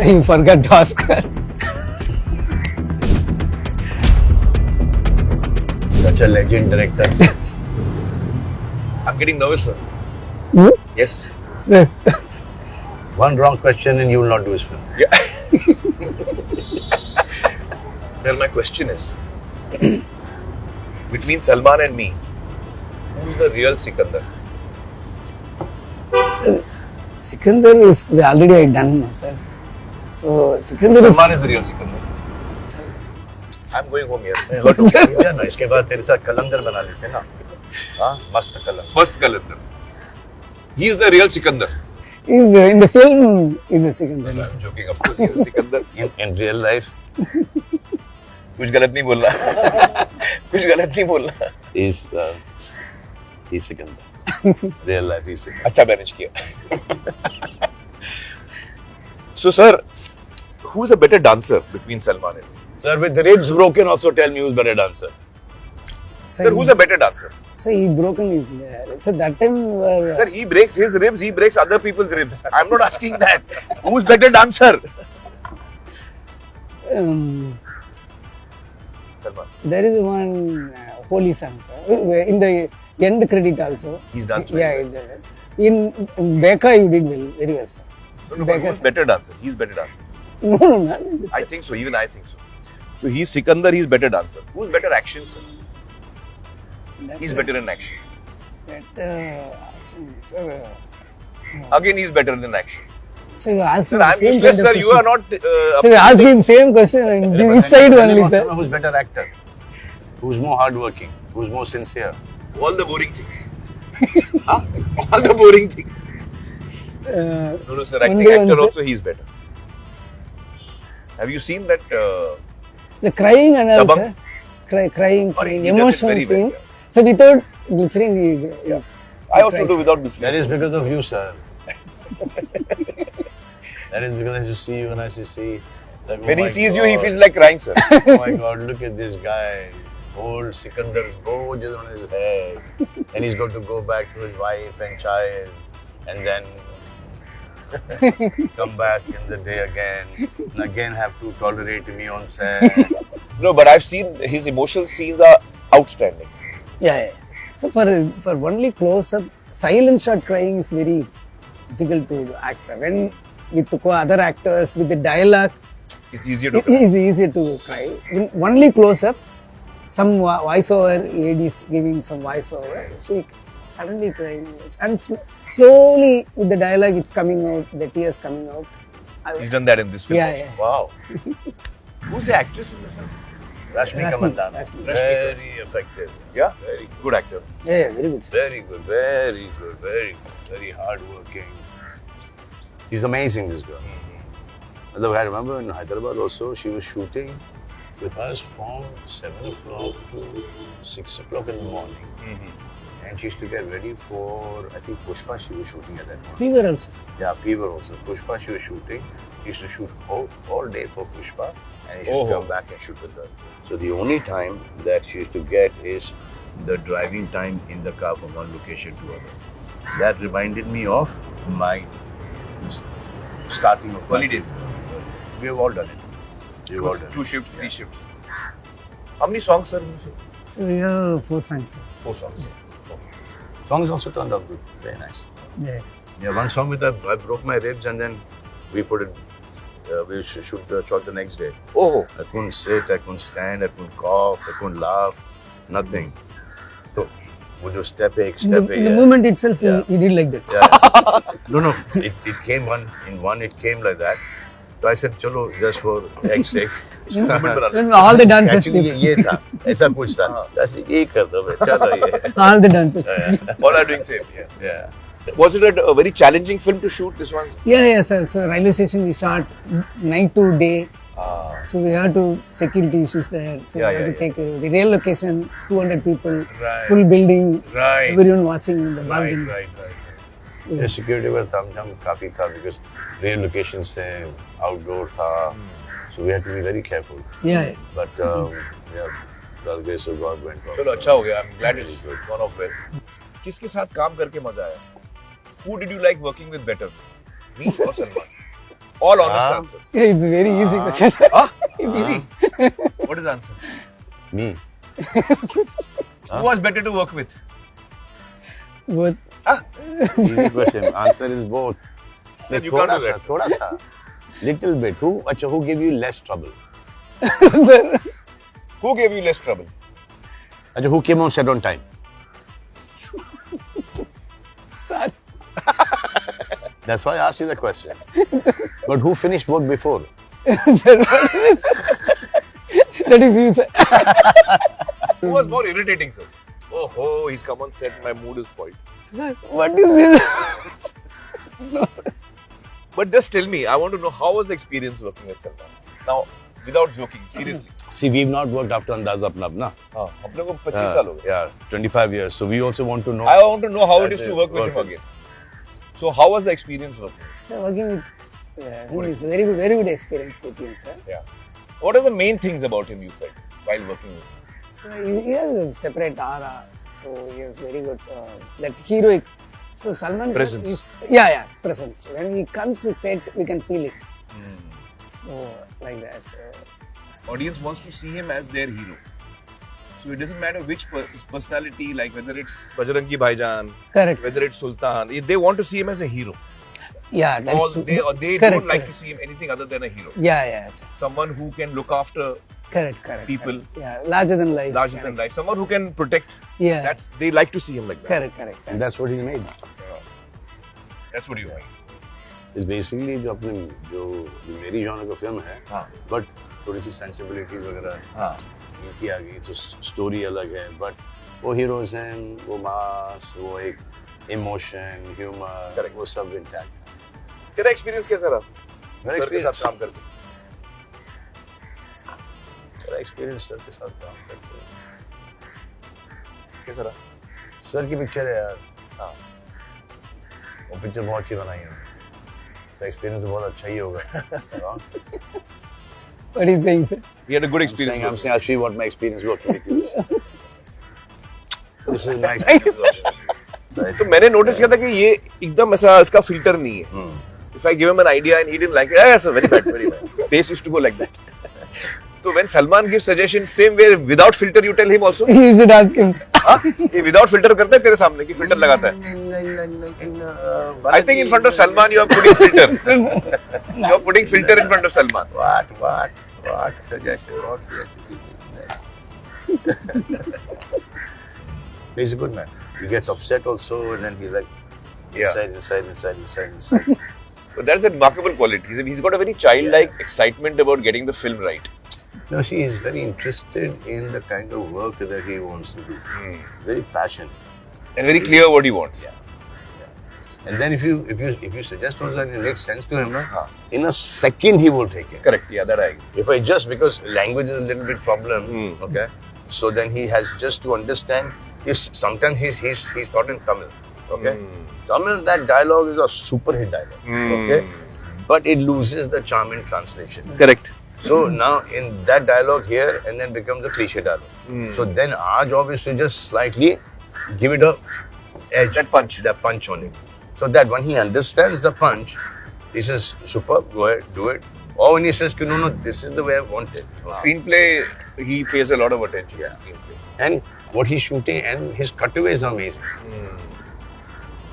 You forgot to ask her. Such a legend director. I'm getting nervous, sir. You? Yes. Sir. One wrong question and you will not do his film. Yeah. Sir, my question is, between Salman and me, who's the real Sikandar? Sikandar is already done, sir. So Sikandar is. Salman is the real Sikandar. Sir. I'm going home here. या ना इसके बाद तेरे साथ कलंदर बना लेते हैं ना हाँ मस्त कलंदर First Kalandar. He is the real Sikandar. Is in the film is a Sikandar. I'm joking, of course, he is the Sikandar. in real life कुछ गलत नहीं बोलना. कुछ गलत नहीं बोलना. he's Sikandar. Real life he's Sikandar. अच्छा manage किया. So, sir, who's a better dancer between Salman and me? Sir, with the ribs broken, also tell me who's better dancer. Sir, who's a better dancer? So he broken his. So that time. Sir, he breaks his ribs, he breaks other people's ribs. I'm not asking that. Who's better dancer? Salman. There is one holy song, sir. In the end credit also. He's danced Yeah. very In Becca, you did well, very well, sir. No, but who's better dancer? He's better dancer. No, not like this, I sir. think so. Even I think so. So he's Sikandar. He's better dancer. Who's better action, sir? He's better in action. Better action, sir. Again, he's better in action. So you ask me Sir, I'm same useless, kind of sir. You are questions. not. So you ask me the same question in this side only, sir. Who's better actor? Who's more hardworking? Who's more sincere? All the boring things. Huh? All the boring things. No, sir. Acting only one, actor sir. also, he's better. Have you seen that? The crying and all, Dabang? sir. Crying Sorry, scene, he does it emotional very scene. well, yeah. So without glycerin, he I also cries. do without this. That is because of you, sir. That is because I just see you and I just see. Like, When oh he my sees you, he God. feels like crying, sir. Oh my God, look at this guy. Old Sikandar's bojas on his head. And he's got to go back to his wife and child. And then come back in the day again. And again have to tolerate me on set. No, but I've seen his emotional scenes are outstanding. Yeah. So for only close up, silent shot crying is very difficult to act, sir. When with other actors, with the dialogue, It's easier to it cry. is easier to cry. When only close up, some voiceover, AD is giving some voiceover, so he suddenly crying. And slowly with the dialogue, it's coming out, the tears coming out. He's done that in this film. Yeah, also. yeah. Wow. Who's the actress in the film? Rashmika Rashmi- Mandanna. Rashmi. Very effective. Yeah? Very Good actor. Yeah, very good, sir. Very good, very good, very good, very hardworking. He's amazing, this girl. Although I remember in Hyderabad also, she was shooting with us from 7 o'clock to 6 o'clock in the morning. And she used to get ready for, I think, Pushpa she was shooting at that point. Fever also, sir. Yeah, Fever also. Pushpa she was shooting. She used to shoot all day for Pushpa and she used to come back and shoot with her. So the only time that she used to get is the driving time in the car from one location to other. That reminded me of my starting of Early my- days. We have all done it. We have all done 2 it. shifts, 3 shifts. How many songs, sir? So we have 4 songs, sir. 4 songs. Songs also turned out good. Very nice. Yeah. Yeah, one song with I broke my ribs and then we put it, we shoot the shot the next day. Oh, I couldn't sit, I couldn't stand, I couldn't cough, I couldn't laugh, nothing. So, वो जो step है, In the yeah. moment itself, Yeah. he did like that, sir. Yeah. No, it came it came like that. So I said, चलो, just for X's sake. Then all the dances, Actually ये था, ऐसा कुछ था. बस ये कर दो बे, चलो ये. all the dances. all are doing same. Yeah. Yeah. Was it a very challenging film to shoot, this one? Yeah, sir. So railway station we shot night to day. So we had to security issues there. So we had to take care of the real location, 200 people, Right. full building, Right. everyone watching in the balcony. Right. Yeah, security were tamjam काफी था because real locations थे, outdoor था, so we had to be very careful. Yeah. But yeah, the grace of God went on. चलो अच्छा हो गया. I'm glad it's gone off well. किसके साथ काम करके मजा आया? Who did you like working with better? Me or Salman? All honest answers. Yeah, it's a very easy question, sir. It's easy. What is the answer? Me. Who was better to work with? Both. Easy question. Answer is both. Sir, you can't do that. Thoda sa. Little bit. Who gave you less trouble? Sir. Who gave you less trouble? Who came on set on time? Sir. That's why I asked you the question. But who finished work before? Sir, what is this? That is you, sir. Who was more irritating, sir? Oh, he's come on set. My mood is spoiled. Sir, what is this? No, sir. But just tell me, I want to know how was the experience working with Salman? Now, without joking, seriously. See, we've not worked after Andaz Apna Apna. हाँ, हम लोग को 25 साल हो गए. Yeah, 25 years. So we also want to know. I want to know how it is to work with him again. So how was the experience working? Sir, working with him is very good experience with him, sir. Yeah. What are the main things about him you felt while working with him? So he has a separate aura. So he has very good that heroic. So Salman Presence. Is, presence. When he comes to set, we can feel it. So like that. So. Audience wants to see him as their hero. So it doesn't matter which personality, like whether it's Bajrangi Bhaijaan, Correct. whether it's Sultan, they want to see him as a hero. Yeah, that's Or true. they Correct, don't like correct. to see him anything other than a hero. Yeah. Someone who can look after Correct. people. Correct. Yeah, larger than life. larger than life. Someone who can protect. Yeah. They like to see him like that. Correct. And that's what he made. That's what you mean. It's basically जो मेरी genre का film है, हाँ. but थोड़ी सी sensibilities वगैरह हाँ. इनकी आ गई, तो story अलग है, but वो heroes हैं, वो mass, वो एक emotion, humor, Correct. वो सब intact. तेरा एक्सपीरियंस कैसा रहा? मेरा सर के साथ experience- काम करके. मेरा experience सर के साथ काम करके. कैसा रहा? सर की पिक्चर है यार, हाँ. वो पिक्चर बहुत अच्छी बनाई है, तो एक्सपीरियंस बहुत अच्छा ही होगा. What is saying, sir? He had a good I'm experience. saying, I'll show you what my experience working with you is. This is my experience. तो मैंने नोटिस किया था कि ये एकदम ऐसा इसका फिल्टर नहीं है. If I give him an idea and he didn't like it, yes, very bad. Taste used to go like that. So when Salman gives suggestion, same way without filter, you tell him also. You should ask him, sir. हाँ? ये without filter करता है तेरे सामने कि filter लगाता है. I think in front of Salman you are putting filter. You are putting filter in front of Salman. What suggestion? What suggestion? He's a good man. He gets upset also, and then he's like, inside. So that's a remarkable quality. He's got a very childlike excitement about getting the film right. No, see, he's very interested in the kind of work that he wants to do. Very passionate. And very clear what he wants. Yeah. And then if you suggest also and it makes sense to him, in a second he will take it. Correct. Yeah, that I agree. If I just, because language is a little bit problem, okay? So then he has just to understand. Sometimes he's taught in Tamil, okay? Tamil, that dialogue is a super hit dialogue, okay? But it loses the charm in translation. Correct. So now in that dialogue here, and then becomes a cliche dialogue. So then our job is to just slightly give it a edge, that punch on it. So that when he understands the punch, he says, superb, go ahead, do it. Or when he says, no, this is the way I want it. Screenplay, he pays a lot of attention. Yeah. And what he's shooting and his cutaway is amazing.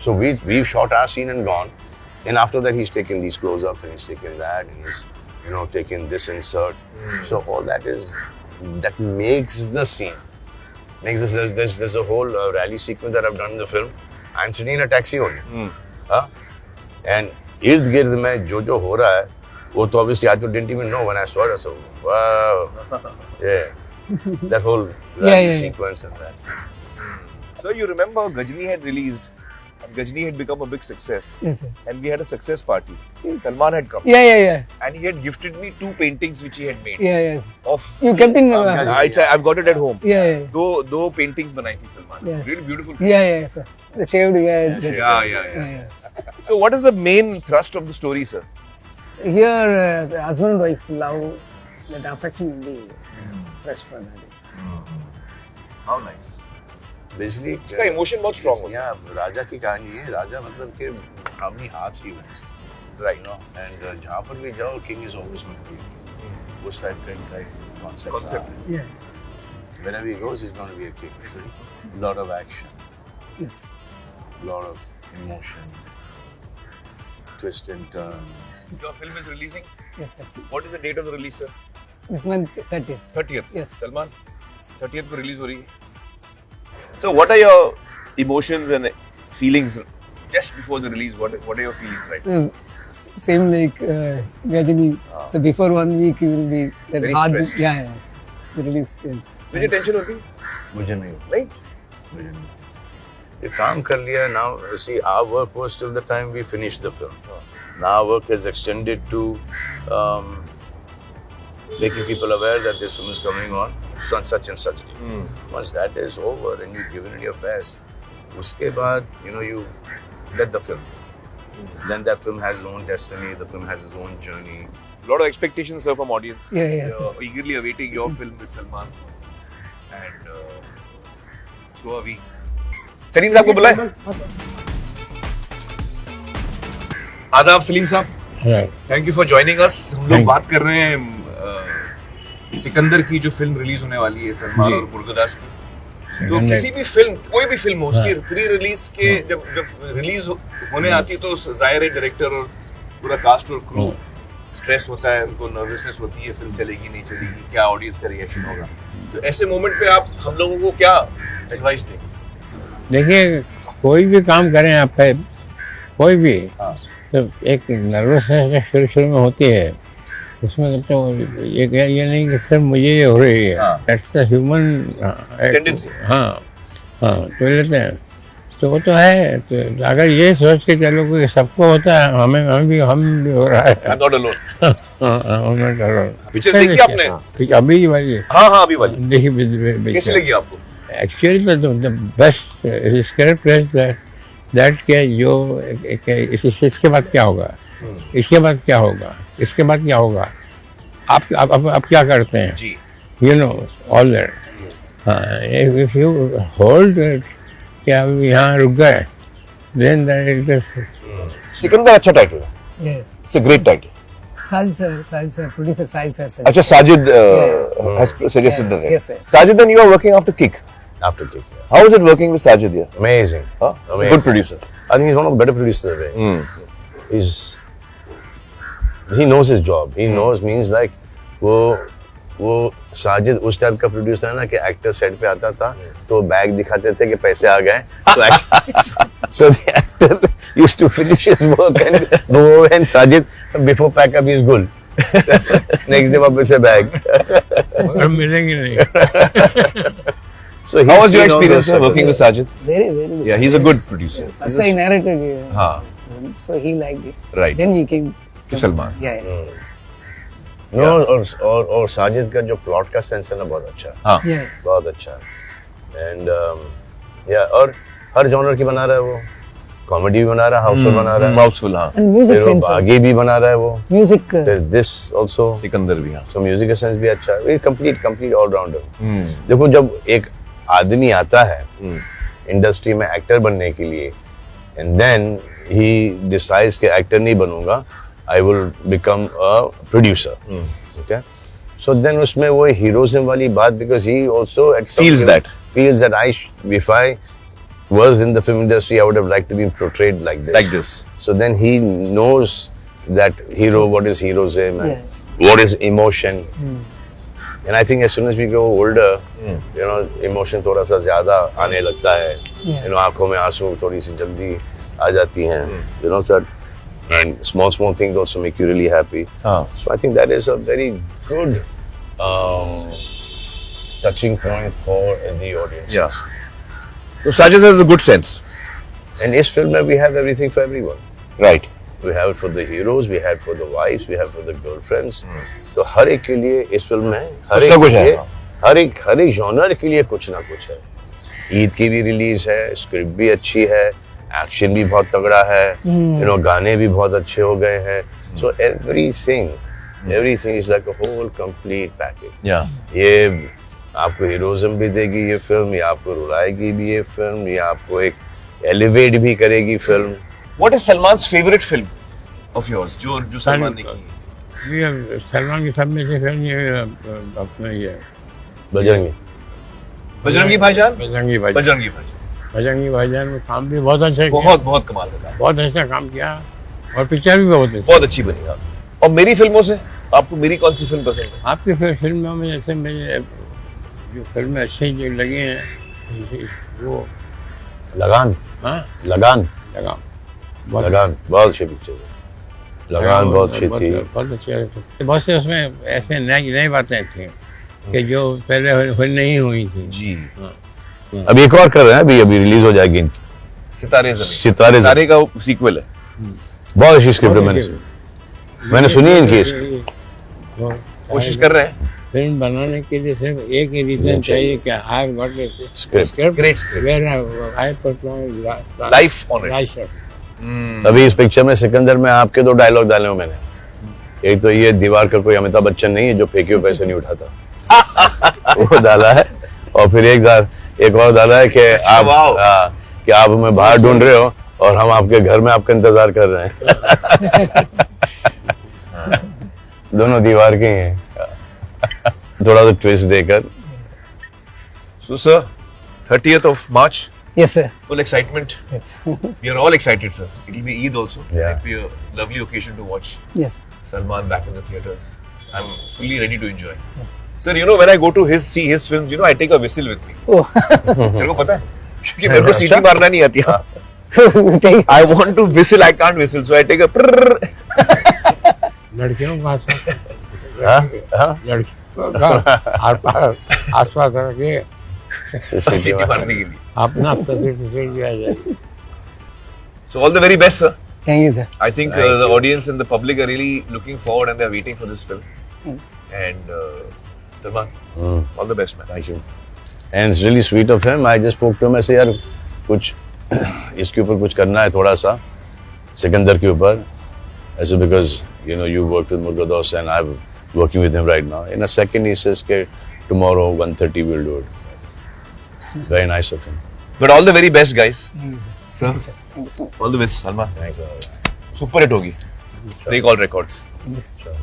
So we've shot our scene and gone. And after that, he's taken these close-ups and he's taken that and he's, taken this insert. So all that makes the scene. There's a whole rally sequence that I've done in the film. I'm sitting in a taxi only. And ird-gird mein jo ho raha hai, wo to obviously I didn't even know when I saw it. So, wow. Yeah. That whole rally sequence and that. So you remember Ghajini had released and Ghajini had become a big success. Yes, sir. And we had a success party. Salman had come. Yeah. And he had gifted me 2 paintings which he had made. Yes. Of You kept in I've got it at home. Yeah. दो paintings बनाई थी Salman. Yes. Really beautiful. Yeah, sir. The shaved head. Yeah. So what is the main thrust of the story, sir? Here, husband and wife love, that affection will be fresh for that. How nice. Basically, इसका emotion बहुत strong होता है. यहाँ राजा की कहानी है. राजा मतलब कि how many hearts he wins. Right. You know, and जहाँ पर भी जाओ, king is always going to be a king. उस type का इनका एक concept है. Yeah. Whenever he goes, he's going to be a king. So, lot of action, Yes. lot of emotion, twists and turns. Your film is releasing. Yes, sir. What is the date of the release, sir? This month 30th. 30th. Yes. Salman, 30th को release हो रही है. So what are your emotions and feelings just before the release? What are your feelings right now? So, same like Gajini. So before 1 week you will be that Very hard. stressed. Yeah. The release is. मुझे tension होती? मुझे नहीं, नहीं. मुझे नहीं. ये काम कर लिया. Now, see, our work was till the time we finished the film. Now our work is extended to making people aware that this film is coming on such and such day. Once that is over and you've given it your best, उसके बाद, you know, you let the film. Then that film has its own destiny. The film has its own journey. Lot of expectations, sir, from audience. Yeah, yes, You're eagerly awaiting your film with Salman. And so are we. Salim साहब को बुलाएं. आदाब सलीम साहब. Thank you for joining us. हम लोग बात कर रहे हैं सिकंदर की जो फिल्म रिलीज होने वाली है सलमान और मुर्गदास की. तो किसी भी फिल्म, कोई भी फिल्म हो, उसकी प्री रिलीज के जब रिलीज होने आती है तो जाहिर है डायरेक्टर और पूरा कास्ट और क्रू स्ट्रेस होता है, उनको नर्वसनेस होती है, फिल्म चलेगी नहीं चलेगी, क्या ऑडियंस का रिएक्शन होगा. तो ऐसे मोमेंट पे आप हम लोगों को क्या एडवाइस देंगे? देखिए, कोई भी काम करें आप, कोई भी, तो एक नर्वसनेस शुरू में होती है. उसमें तो ये नहीं कि सर मुझे ये हो रही है. That's the human tendency. हाँ, तो लेते हैं. तो वो तो है. तो अगर ये सोच के चलो कि सबको होता है, हम भी हो रहा है. I'm not alone. not alone. Picture देखी आपने? अभी वाली. हाँ अभी वाली. देखी. कैसी लगी आपको? एक्चुअली तो the best script is that के जो इसके बाद क्या होगा, इसके बाद क्या होगा, इसके बाद क्या होगा, आप क्या करते हैं जी. You know all that. If you hold क्या यहाँ रुक गए, देन सिकंदर अच्छा टाइटल है. Yes. It's a great title. Sajid sir, producer Sajid sir. अच्छा, Sajid Yes. has suggested the name. Yes, sir. Sajid, then you are working after Kick. After Kick. How is it working with Sajid here? Amazing. Huh? He's a Amazing. good producer. I think he's one of the better producers there. He knows his job. He knows means like वो साजिद उस type का producer है ना कि actor set पे आता था तो बैग दिखाते थे कि पैसे आ गए. So the actor used to finish his work and go over, and Sajid before pack up is good. Next day वापस से बैग. मिलेंगे नहीं. So How was your experience working with Sajid? Very good. Yeah, he's a good producer. First I narrated हाँ. so he liked it. Right. Then we came To Salman. Yeah. Yes. No, और साजिद का जो plot का sense है ना बहुत अच्छा है. हाँ. Yeah. बहुत अच्छा है. एंड और हर जॉनर की बना रहा है वो. कॉमेडी भी बना रहा है, हाउसफुल बना रहा है, Mouthful, हाँ. And music फिर वो sense. आगे भी बना रहा है वो. Music. फिर दिस ऑल्सो. सिकंदर भी, हाँ. सो म्यूजिक का सेंस भी अच्छा है. Complete all rounder. देखो, जब एक आदमी आता है इंडस्ट्री में एक्टर बनने के लिए एंड देन ही डिसाइड्स कि एक्टर नहीं बनूंगा, I will become a producer. Okay, so then उसमें वो हीरोइज्म वाली बात, because he also Feels that. I if I was in the film industry, I would have liked to be portrayed like this. So then he knows that hero, what is heroism, and what is emotion. And I think as soon as we go older, you know, emotion थोड़ा सा ज़्यादा आने लगता है. You know, आँखों में आंसू थोड़ी सी जल्दी आ जाती हैं. You know, sir. And small things also make you really happy. So I think that is a very good touching point for the audience. Yeah. So Sajid has a good sense. And इस film में we have everything for everyone. Right. We have it for the heroes, we have it for the wives, we have it for the girlfriends. तो हर एक के लिए इस film में हर एक genre के लिए कुछ ना कुछ है. ईद की भी रिलीज है, स्क्रिप्ट भी अच्छी है, एक्शन भी बहुत तगड़ा है, you know, गाने भी बहुत अच्छे हो गए हैं. So everything is like a whole complete package. Yeah. ये आपको हीरोइज्म भी देगी ये फिल्म, ये आपको रुलाएगी भी ये फिल्म, ये आपको एक एलिवेट भी करेगी film. What is Salman's favorite film? of yours जो सलमान ने की? ये सलमान की सब में से फिल्म ये अपना ये बजरंगी। बजरंगी भाईजान। बजरंगी भाई, बजरंगी भाईजान बजरंगी भाईजान में काम भी बहुत अच्छा किया, बहुत कमाल का काम, बहुत अच्छा काम किया और पिक्चर भी बहुत अच्छी। बहुत अच्छी बनी। हाँ। और मेरी फिल्मों से आपको मेरी कौन सी फिल्म पसंद है? आपकी फिल्मों में जैसे मुझे जो फिल्में अच्छी जो लगी हैं वो लगान। हाँ लगान। लगान बहुत अच्छी पिक्चर है। लगान बहुत अच्छी थी। बहुत अच्छी है। बहुत से उसमें ऐसे नई बातें थी कि जो पहले नहीं हुई थी। जी। हाँ। अभी एक और कर रहे हैं, अभी रिलीज हो जाएगी इनकी, सितारे ज़मीन। सितारे का सीक्वल है। बहुत अच्छी स्क्रिप्ट है, मैंने सुनी है इनकी। कोशिश कर रहे हैं। फिल्म बनाने के लिए सिर्फ एक ही रीजन चाहिए कि I got script. Great script. Where I put my life on it. अभी इस पिक्चर में सिकंदर में आपके 2 डायलॉग डाले हो मैंने। एक तो ये दीवार का कोई अमिताभ बच्चन नहीं है जो फेंकियो पैसे नहीं उठाता, वो डाला है। और फिर एक और डाला है कि कि आप हमें बाहर ढूंढ रहे हो और हम आपके घर में आपका इंतजार कर रहे हैं। दोनों दीवार के ही हैं। थोड़ा सा ट्विस्ट देकर। So sir, 30th of March, Yes, sir. full excitement. Yes. We are all excited, sir. It will be Eid also. Yeah. It will be a lovely occasion to watch Yes. Salman back in the theaters. I'm fully ready to enjoy. Sir, you know when I go to see his films, you know I take a whistle with me. Oh. मेरे को पता है, क्योंकि मेरे को सीटी मारना नहीं आती। हाँ। Take- I want to whistle, I can't whistle, so I take a prrrr. लड़कियों का हाँ? हाँ? लड़कियों का आसपास रखे सीटी मारने के लिए। अपना तस्वीर दिया जाए। So all the very best, sir. Thank you, sir. I think the audience and the public are really looking forward and they're waiting for this film. Thanks. And Salman, all the best, man. Thank you. And it's really sweet of him. I just spoke to him. ऐसे यार कुछ इसके ऊपर कुछ करना है थोड़ा सा सिकंदर के ऊपर ऐसे because you know you worked with Murga Dost and I'm working with him right now. In a second he says कि tomorrow 1:30 we'll do it. Very nice of him. But all the very best, guys. Thank you, sir. Sir, Thank you, sir. Thank you so much. all the best, Salman. Thanks. Super hit होगी. Break all records. Thank you, sir.